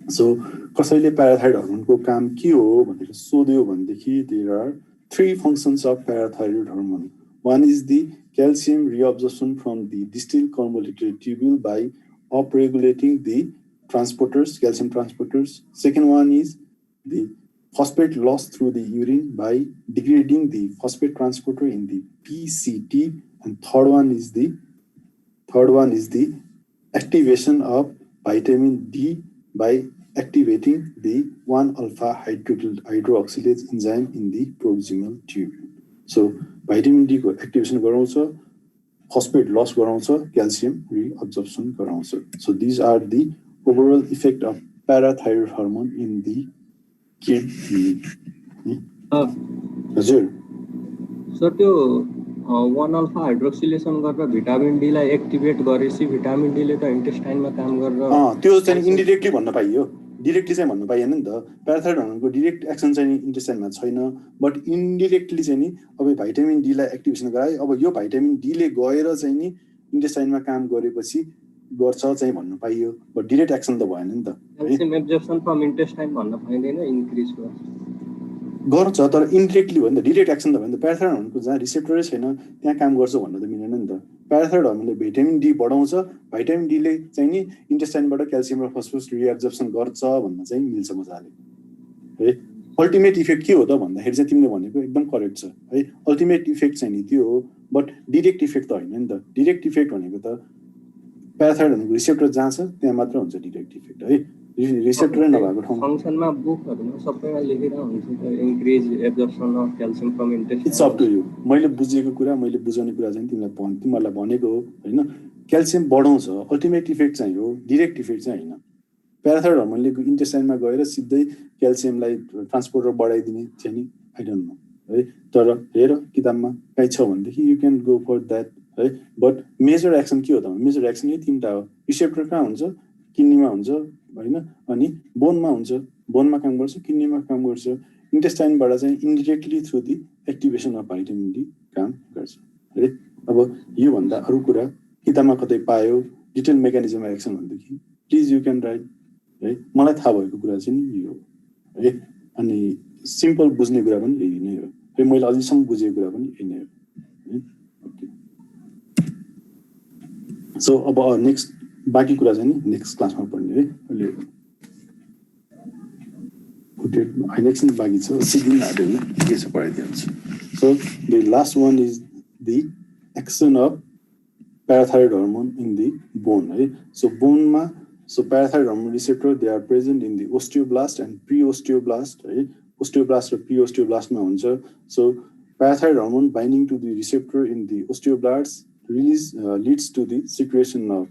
A: So कसैले parathyroid hormone को काम के हो भनेर सोध्यो भनेदेखि there are 3 functions of parathyroid hormone. One is the calcium reabsorption from the distal convoluted tubule by upregulating the transporters, calcium transporters. Second one is the phosphate loss through the urine by degrading the phosphate transporter in the PCT. And third one is the activation of vitamin D by activating the 1-alpha hydroxylase enzyme in the proximal tubule. So vitamin D को activation गराउँछ, phosphate loss गराउँछ, calcium reabsorption गराउँछ. So these are the overall effect of parathyroid hormone in the kidney. हजुर
C: sir त्यो 1-alpha हाइड्रोक्सिलेसन गरेर vitamin D लाई activate गरेपछि vitamin D ले त इन्टेस्टाइनमा काम गरेर
A: त्यो चाहिँ इन्डाइरेक्टली भन्न पाइयो, डिरेक्टली चाहिँ भन्न पाइएन नि त। प्याराथाइरोइड हर्मोनको डिरेक्ट एक्सन चाहिँ इन्टेस्टाइनमा छैन, बट इन्डिरेक्टली चाहिँ नि अब भिटामिन डी लाई एक्टिभेसन गराए, अब यो भिटामिन डी ले गएर चाहिँ नि इन्टेस्टाइनमा काम गरेपछि गर्छ चाहिँ भन्न पाइयो, बट डिरेक्ट एक्सन त भएन नि त।
C: क्याल्सियम एब्जर्प्सन फ्रम इन्टेस्टाइन भन्न पाइदैन, इन्क्रिज
A: गर्छ तर इन्डिरेक्टली हो नि त, डिरेक्ट एक्सन त भयो नि त। प्याराथाइरोइड हर्मोनको जहाँ रिसेप्टरै छैन त्यहाँ काम गर्छ भन्न त मिलेन नि त। प्याराथाइरोइड हर्मोनले भिटामिन डी बढाउँछ, भिटामिन डी ले चाहिँ नि इन्टेस्टाइनबाट क्याल्सियम र फस्फोरस रिएब्जर्प्सन गर्छ भन्न चाहिँ मिल्छ मजाले है। अल्टिमेट इफेक्ट के हो त भन्दाखेरि चाहिँ तिमीले भनेको एकदम करेक्ट छ है। अल्टिमेट इफेक्ट चाहिँ नि त्यो हो, बट डिरेक्ट इफेक्ट त होइन नि त। डिरेक्ट इफेक्ट भनेको त प्याराथाइरोइड हर्मोनको रिसेप्टर जहाँ छ त्यहाँ मात्र हुन्छ डिरेक्ट इफेक्ट है। रिसेप्टरै नभएको ठाउँमा
C: फंक्सनमा बुकहरुमा सबैमा लेखेर हुन्छ increase absorption of calcium from intestine.
A: It's up to you. मैले बुझेको कुरा, मैले बुझाउने कुरा चाहिँ तिमीलाई भनेको हो हैन। क्याल्सियम बढाउँछ, अल्टिमेट इफेक्ट चाहिँ हो, डिरेक्ट इफेक्ट चाहिँ हैन। प्याराथाइरोइड हर्मोनले इन्टेस्टाइनमा गएर सिधै क्याल्सियमलाई ट्रान्सपोर्टर बढाइदिने चाहिँ नि आई डोन्ट नो है। तर हेर किताबमा कहीँ छ भनेदेखि you can go for that है। बट मेजर एक्सन के हो त? मेजर एक्सन यही तीनटा हो। रिसेप्टर कहाँ हुन्छ? किडनीमा हुन्छ हैन, अनि बोनमा हुन्छ। बोनमा काम गर्छ, किडनीमा काम गर्छ। इन्टेस्टाइनबाट चाहिँ indirectly through the activation of vitamin D काम गर्छ है। अब यो भन्दा अरु कुरा किताबमा कतै पायो डिटेल मेकानिजम अफ एक्सन भनेदेखि प्लिज यु क्यान राइट है। मलाई थाहा भएको कुरा चाहिँ नि यो हो है। अनि सिम्पल बुझ्ने कुरा पनि यही नै हो है। मैले अझैसम्म बुझेको कुरा पनि यही नै हो है। सो अब नेक्स्ट बाँकी कुरा चाहिँ नि नेक्स्ट क्लासमा पढ्ने है। अहिले नेक्स्ट बाँकी छ, सिक्दिन आएर के छ पढाइदिन्छ। So the last one is the action of parathyroid hormone in the bone है। So बोनमा parathyroid hormone receptor they are present in the osteoblast and pre-osteoblast है। osteoblast र pre-osteoblast मा हुन्छ। So parathyroid hormone binding to the receptor in the osteoblast leads to the secretion of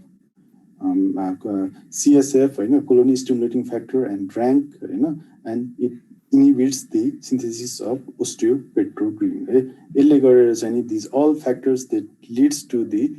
A: CSF हैन, colony stimulating factor and RANK हैन, and it inhibits the synthesis of osteopetroglin है। यसले गरेर चाहिँ नि these all factors that leads to the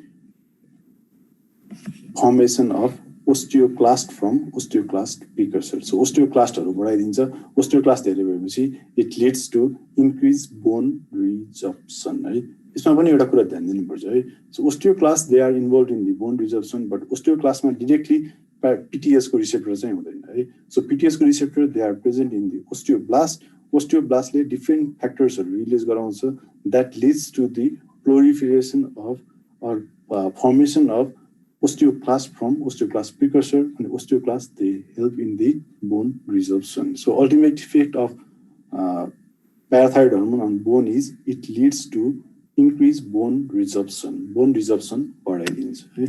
A: formation of osteoclast from osteoclast precursor. So osteoclastहरु बढाइदिन्छ। osteoclast धेरै भएपछि it leads to increased bone resorption है। यसमा पनि एउटा कुरा ध्यान दिनुपर्छ है। So osteoclast they are involved in the bone resorption, but osteoclast मा directly PTS को receptor चाहिँ हुँदैन है। So PTS को receptor they are present in the osteoblast. osteoblast ले different factors release गराउँछ that leads to the proliferation of or formation of osteoclast from osteoclast precursor, and osteoclast they help in the bone resorption. So ultimate effect of parathyroid hormone on bone is it leads to increased bone resorption. Bone resorption बढाइदिन्छ है।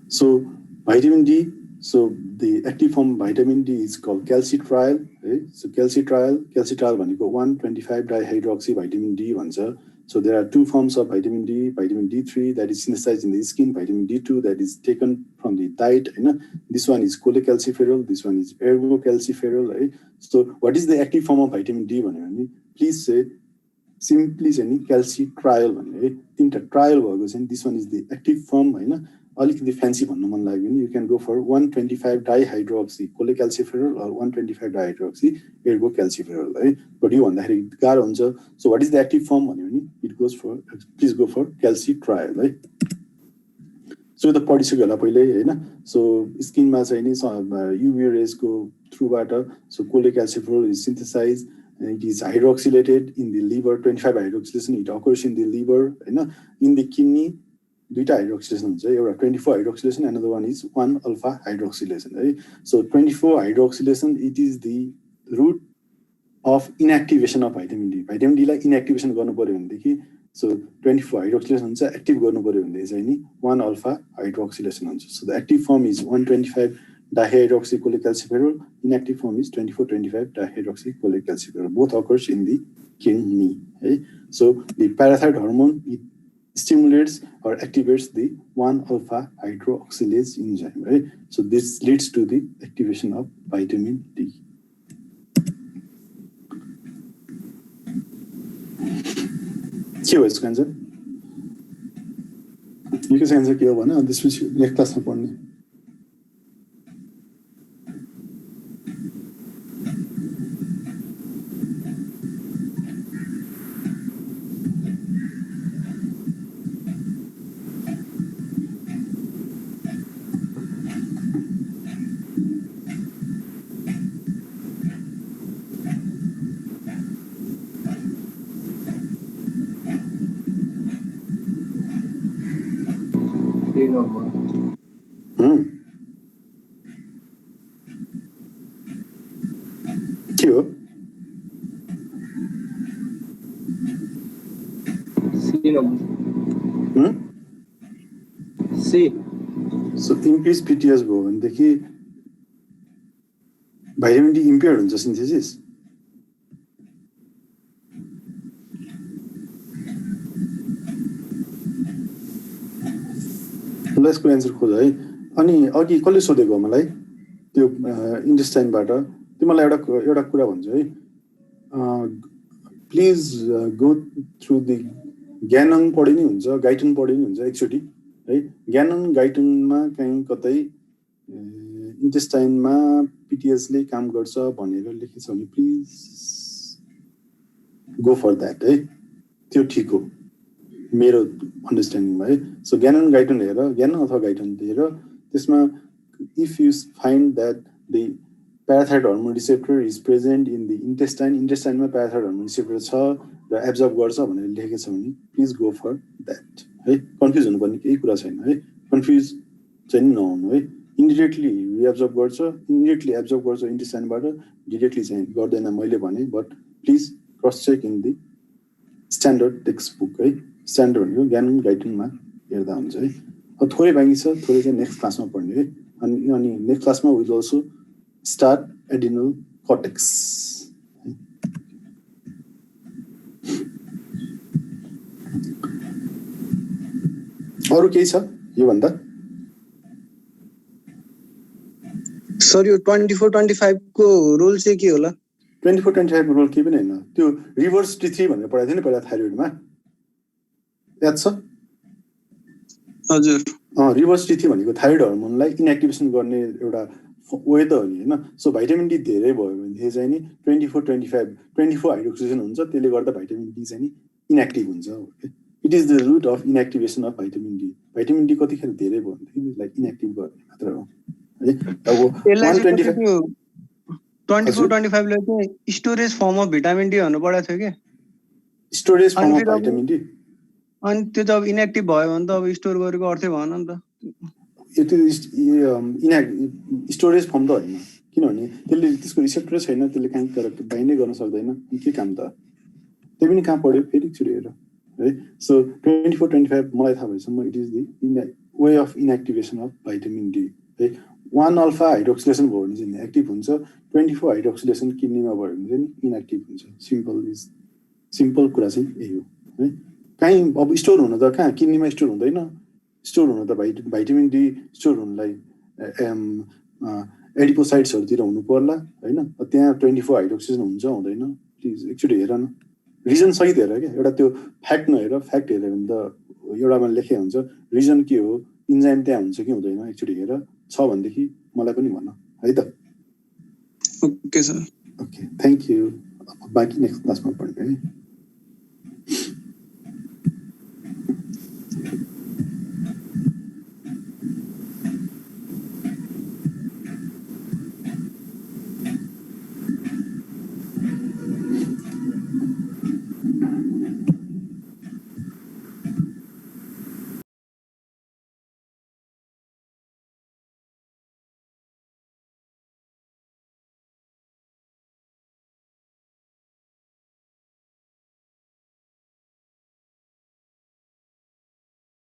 A: So vitamin D, so the active form of vitamin D is called calcitriol है। So calcitriol भनेको 1,25 dihydroxy vitamin D भन्छ। So there are two forms of vitamin D, vitamin D3 that is synthesized in the skin, vitamin D2 that is taken from the diet हैन। This one is cholecalciferol, this one is ergocalciferol है। So what is the active form of vitamin D भन्यो भने please say simply चाहिँ नि calcitriol भन्ने है। तीनटा trial भएको चाहिँ this one is the active form हैन। अलिकति फ्यान्सी भन्नु मन लाग्यो भने you can go for 1,25 dihydroxy cholecalciferol or 1,25 dihydroxy ergocalciferol है। बट यो भन्दाखेरि गाह्रो हुन्छ। So what is the active form भन्यो भने it goes for please go for calcitriol है। So त पढिसक्यो होला पहिल्यै हैन। So स्किनमा चाहिँ नि UV rays को थ्रुबाट so cholecalciferol is synthesized it is hydroxylated in the liver. 25 hydroxylation it occurs in the liver, in the kidney. Duita hydroxylation हुन्छ एउटा 24 hydroxylation, another one is 1 alpha hydroxylation, right? So 24 hydroxylation, it is the root of inactivation of vitamin D. Vitamin D लाई inactivation गर्नु पर्यो भनेदेखि so 24 hydroxylation हुन्छ, active गर्नु पर्यो भनेदेखि चाहिँ नि 1 alpha hydroxylation हुन्छ. So the active form is 125 dihydroxycholecalciferol, inactive form is 24-25 dihydroxycholecalciferol. Both occurs in the kidney, right? So the parathyroid hormone, it stimulates or activates the 1 alpha hydroxylase enzyme, right? So this leads to the activation of vitamin D. के हो यसको answer? यो answer के हो भने त्यसपछि next क्लासमा पढ्ने. के हो?
C: सी.
A: So increase PTS भयो भनेदेखि vitamin D impaired हुन्छ synthesis. ल यसको एन्सर खोज है. अनि अघि कसले सोधेको मलाई त्यो इन्टेस्टाइनबाट, त्यो मलाई एउटा कुरा भन्छ है. प्लिज गो थ्रु द ज्ञानङ पढे नि हुन्छ, गाइटन पढे नि हुन्छ एकचोटि है. ज्ञानङ गाइटनमा कहीँ कतै इन्टेस्टाइनमा पिटिएसले काम गर्छ भनेर लेखेको छ भने प्लिज गो फर द्याट है. त्यो ठिक हो मेरो अन्डरस्ट्यान्डिङमा है. सो ज्ञानन गाइटन हेर, ज्ञानन अथवा गाइटन हेर, त्यसमा if you find that the parathyroid hormone receptor is present in the इन्टेस्टाइनमा प्याराथाइरोइड हर्मोन रिसेप्टर छ र एब्जर्ब गर्छ भनेर लेखेको छ भने प्लिज गो फर द्याट है. कन्फ्युज हुनुपर्ने केही कुरा छैन है. कन्फ्युज चाहिँ नहुनु है. इमिडिएटली एब्जर्ब गर्छ इन्टेस्टाइनबाट, डिरेक्टली चाहिँ गर्दैन मैले भने. But please cross check in the standard text book है. स्ट्यान्डर्ड भनेको ज्ञान गाइडनमा हेर्दा हुन्छ है. थोरै बाँकी छ, थोरै चाहिँ नेक्स्ट क्लासमा पढ्ने है. अनि नेक्स्ट क्लासमा will also start adrenal cortex. अरू केही छ यो भन्दा?
B: सर यो 24-25 को रोल चाहिँ के होला?
A: 24-25 रोल केही पनि होइन. त्यो रिभर्स T3 भनेर पढाएको थियो नि पहिला थाइरोइडमा, याद छ?
B: हजुर.
A: रिभर्स T3 भनेको थाइरोइड हर्मोनलाई इनएक्टिभेसन गर्ने एउटा वे त हो नि होइन. सो भाइटामिन डी धेरै भयो भनेदेखि चाहिँ नि 24 हाइड्रोक्सिलेसन हुन्छ, त्यसले गर्दा भाइटामिन डी चाहिँ नि इनएक्टिभ हुन्छ. It is the route of inactivation of vitamin D. Vitamin D कतिखेर धेरै भयो भनेदेखि त्यसलाई इनएक्टिभ गर्ने मात्र हो है. अब
B: 24-25 ले चाहिँ storage form of vitamin D भन्नु पढाएको थियो कि
A: storage form of vitamin D.
B: अनि त्यो त अब इनएक्टिभ भयो भने त अब स्टोर गरेको अर्थै भएन नि त.
A: स्टोरेज फर्म त होइन, किनभने त्यसले त्यसको रिसेप्टर छैन, त्यसले कहीँ बाइन्डै गर्न सक्दैन. के काम त? त्यही पनि कहाँ पढ्यो फेरि एकचोटि हेर है. सो 24-25 मलाई थाहा भएसम्म it is the way of inactivation of vitamin D है. 1 अल्फा हाइड्रोक्सिलेसन भयो भने चाहिँ एक्टिभ हुन्छ, 24 हाइड्रोक्सिलेसन किडनीमा भयो भने चाहिँ इनएक्टिभ हुन्छ. सिम्पल कुरा चाहिँ यही हो है. कहीँ अब स्टोर हुन त कहाँ किडनीमा स्टोर हुँदैन. स्टोर हुन त भाइटामिन डी स्टोर हुनलाई एडिपोसाइट्सहरूतिर हुनु पर्ला होइन. त्यहाँ 24 हाइड्रोक्सिलेसन हुन्छ हुँदैन प्लिज एकचोटि हेर न. रिजन सहित हेर क्या. एउटा त्यो फ्याक्ट नहेर, फ्याक्ट हेऱ्यो भने त एउटामा लेखेको हुन्छ रिजन के हो, इन्जाइम त्यहाँ हुन्छ कि हुँदैन एकचोटि हेर. छ भनेदेखि मलाई पनि भन है त.
B: Okay sir.
A: Okay thank you. बाँकी नेक्स्ट क्लासमा पढ्ने है.